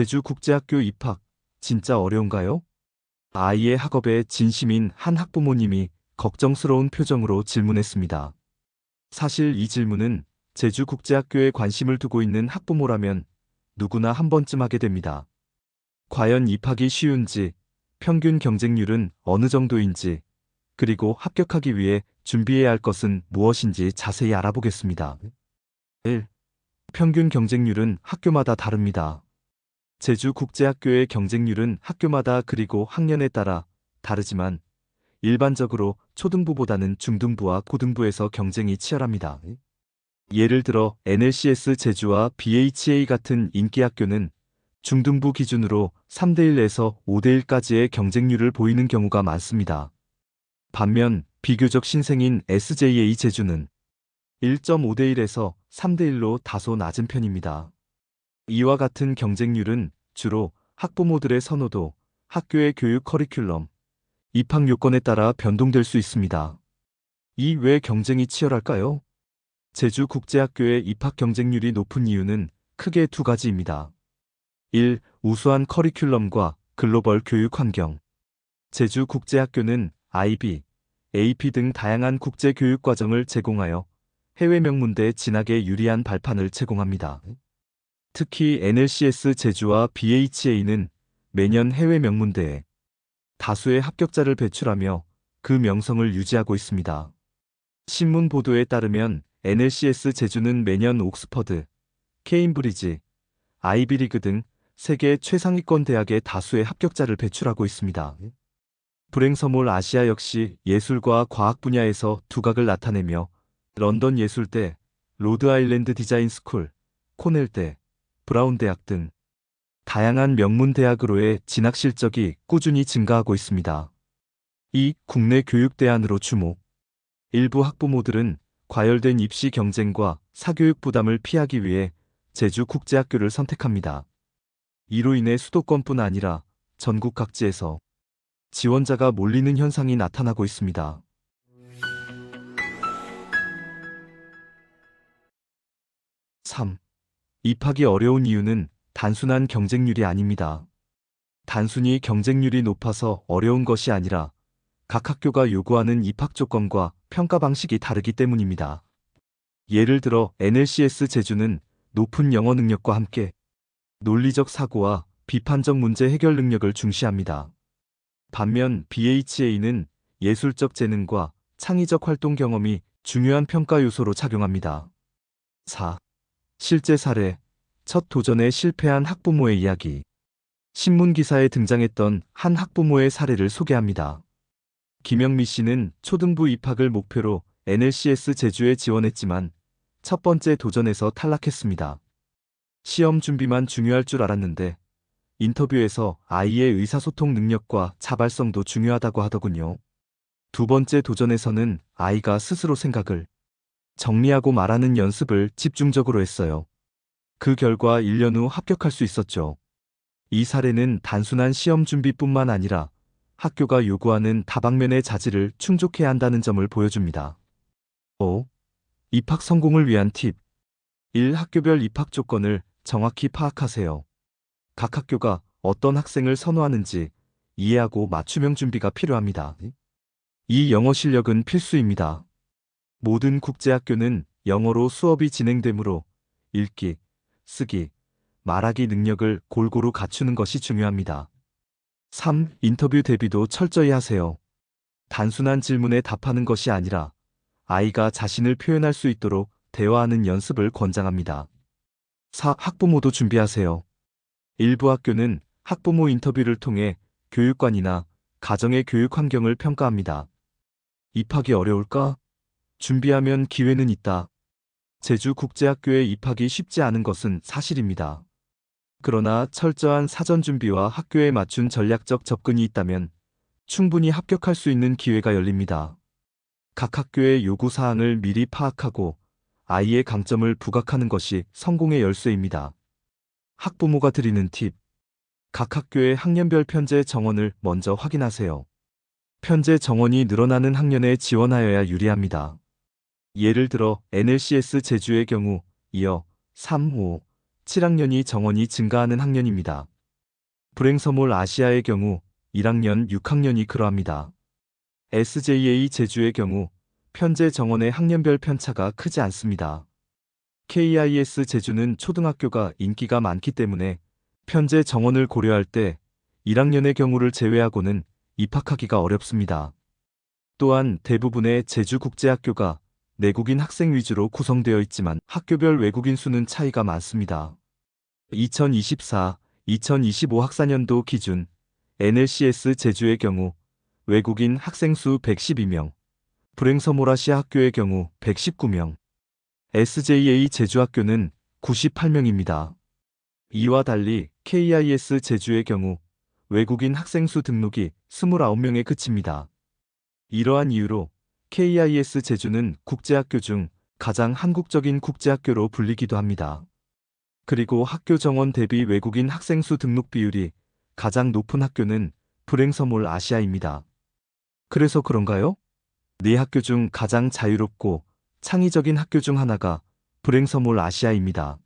제주국제학교 입학, 진짜 어려운가요? 아이의 학업에 진심인 한 학부모님이 걱정스러운 표정으로 질문했습니다. 사실 이 질문은 제주국제학교에 관심을 두고 있는 학부모라면 누구나 한 번쯤 하게 됩니다. 과연 입학이 쉬운지, 평균 경쟁률은 어느 정도인지, 그리고 합격하기 위해 준비해야 할 것은 무엇인지 자세히 알아보겠습니다. 1. 평균 경쟁률은 학교마다 다릅니다. 제주국제학교의 경쟁률은 학교마다 그리고 학년에 따라 다르지만 일반적으로 초등부보다는 중등부와 고등부에서 경쟁이 치열합니다. 예를 들어 NLCS 제주와 BHA 같은 인기 학교는 중등부 기준으로 3대1에서 5대1까지의 경쟁률을 보이는 경우가 많습니다. 반면 비교적 신생인 SJA 제주는 1.5대1에서 3대1로 다소 낮은 편입니다. 이와 같은 경쟁률은 주로 학부모들의 선호도, 학교의 교육 커리큘럼, 입학 요건에 따라 변동될 수 있습니다. 이 왜 경쟁이 치열할까요? 제주국제학교의 입학 경쟁률이 높은 이유는 크게 두 가지입니다. 1. 우수한 커리큘럼과 글로벌 교육 환경. 제주국제학교는 IB, AP 등 다양한 국제 교육 과정을 제공하여 해외 명문대에 진학에 유리한 발판을 제공합니다. 특히 NLCS 제주와 BHA는 매년 해외 명문대에 다수의 합격자를 배출하며 그 명성을 유지하고 있습니다. 신문 보도에 따르면 NLCS 제주는 매년 옥스퍼드, 케임브리지, 아이비리그 등 세계 최상위권 대학의 다수의 합격자를 배출하고 있습니다. 브랭서몰 아시아 역시 예술과 과학 분야에서 두각을 나타내며 런던 예술대, 로드아일랜드 디자인 스쿨, 코넬대, 브라운 대학 등 다양한 명문 대학으로의 진학 실적이 꾸준히 증가하고 있습니다. 이 국내 교육 대안으로 주목. 일부 학부모들은 과열된 입시 경쟁과 사교육 부담을 피하기 위해 제주국제학교를 선택합니다. 이로 인해 수도권뿐 아니라 전국 각지에서 지원자가 몰리는 현상이 나타나고 있습니다. 3. 입학이 어려운 이유는 단순한 경쟁률이 아닙니다. 단순히 경쟁률이 높아서 어려운 것이 아니라 각 학교가 요구하는 입학 조건과 평가 방식이 다르기 때문입니다. 예를 들어 NLCS 제주는 높은 영어 능력과 함께 논리적 사고와 비판적 문제 해결 능력을 중시합니다. 반면 BHA는 예술적 재능과 창의적 활동 경험이 중요한 평가 요소로 작용합니다. 4. 실제 사례, 첫 도전에 실패한 학부모의 이야기. 신문 기사에 등장했던 한 학부모의 사례를 소개합니다. 김영미 씨는 초등부 입학을 목표로 NLCS 제주에 지원했지만 첫 번째 도전에서 탈락했습니다. 시험 준비만 중요할 줄 알았는데 인터뷰에서 아이의 의사소통 능력과 자발성도 중요하다고 하더군요. 두 번째 도전에서는 아이가 스스로 생각을 정리하고 말하는 연습을 집중적으로 했어요. 그 결과 1년 후 합격할 수 있었죠. 이 사례는 단순한 시험 준비뿐만 아니라 학교가 요구하는 다방면의 자질을 충족해야 한다는 점을 보여줍니다. 5. 입학 성공을 위한 팁. 1. 학교별 입학 조건을 정확히 파악하세요. 각 학교가 어떤 학생을 선호하는지 이해하고 맞춤형 준비가 필요합니다. 2. 영어 실력은 필수입니다. 모든 국제학교는 영어로 수업이 진행되므로 읽기, 쓰기, 말하기 능력을 골고루 갖추는 것이 중요합니다. 3. 인터뷰 대비도 철저히 하세요. 단순한 질문에 답하는 것이 아니라 아이가 자신을 표현할 수 있도록 대화하는 연습을 권장합니다. 4. 학부모도 준비하세요. 일부 학교는 학부모 인터뷰를 통해 교육관이나 가정의 교육 환경을 평가합니다. 입학이 어려울까? 준비하면 기회는 있다. 제주국제학교에 입학이 쉽지 않은 것은 사실입니다. 그러나 철저한 사전 준비와 학교에 맞춘 전략적 접근이 있다면 충분히 합격할 수 있는 기회가 열립니다. 각 학교의 요구 사항을 미리 파악하고 아이의 강점을 부각하는 것이 성공의 열쇠입니다. 학부모가 드리는 팁. 각 학교의 학년별 편제 정원을 먼저 확인하세요. 편제 정원이 늘어나는 학년에 지원하여야 유리합니다. 예를 들어 NLCS 제주의 경우 이어 3, 5, 7학년이 정원이 증가하는 학년입니다. 불행서몰 아시아의 경우 1학년, 6학년이 그러합니다. SJA 제주의 경우 편제 정원의 학년별 편차가 크지 않습니다. KIS 제주는 초등학교가 인기가 많기 때문에 편제 정원을 고려할 때 1학년의 경우를 제외하고는 입학하기가 어렵습니다. 또한 대부분의 제주국제학교가 내국인 학생 위주로 구성되어 있지만 학교별 외국인 수는 차이가 많습니다. 2024, 2025 학사년도 기준 NLCS 제주의 경우 외국인 학생 수 112명, 불행서몰아시아 학교의 경우 119명, SJA 제주학교는 98명입니다. 이와 달리 KIS 제주의 경우 외국인 학생 수 등록이 29명에 그칩니다. 이러한 이유로 KIS 제주는 국제학교 중 가장 한국적인 국제학교로 불리기도 합니다. 그리고 학교 정원 대비 외국인 학생 수 등록 비율이 가장 높은 학교는 불행서몰 아시아입니다. 그래서 그런가요? 네 학교 중 가장 자유롭고 창의적인 학교 중 하나가 불행서몰 아시아입니다.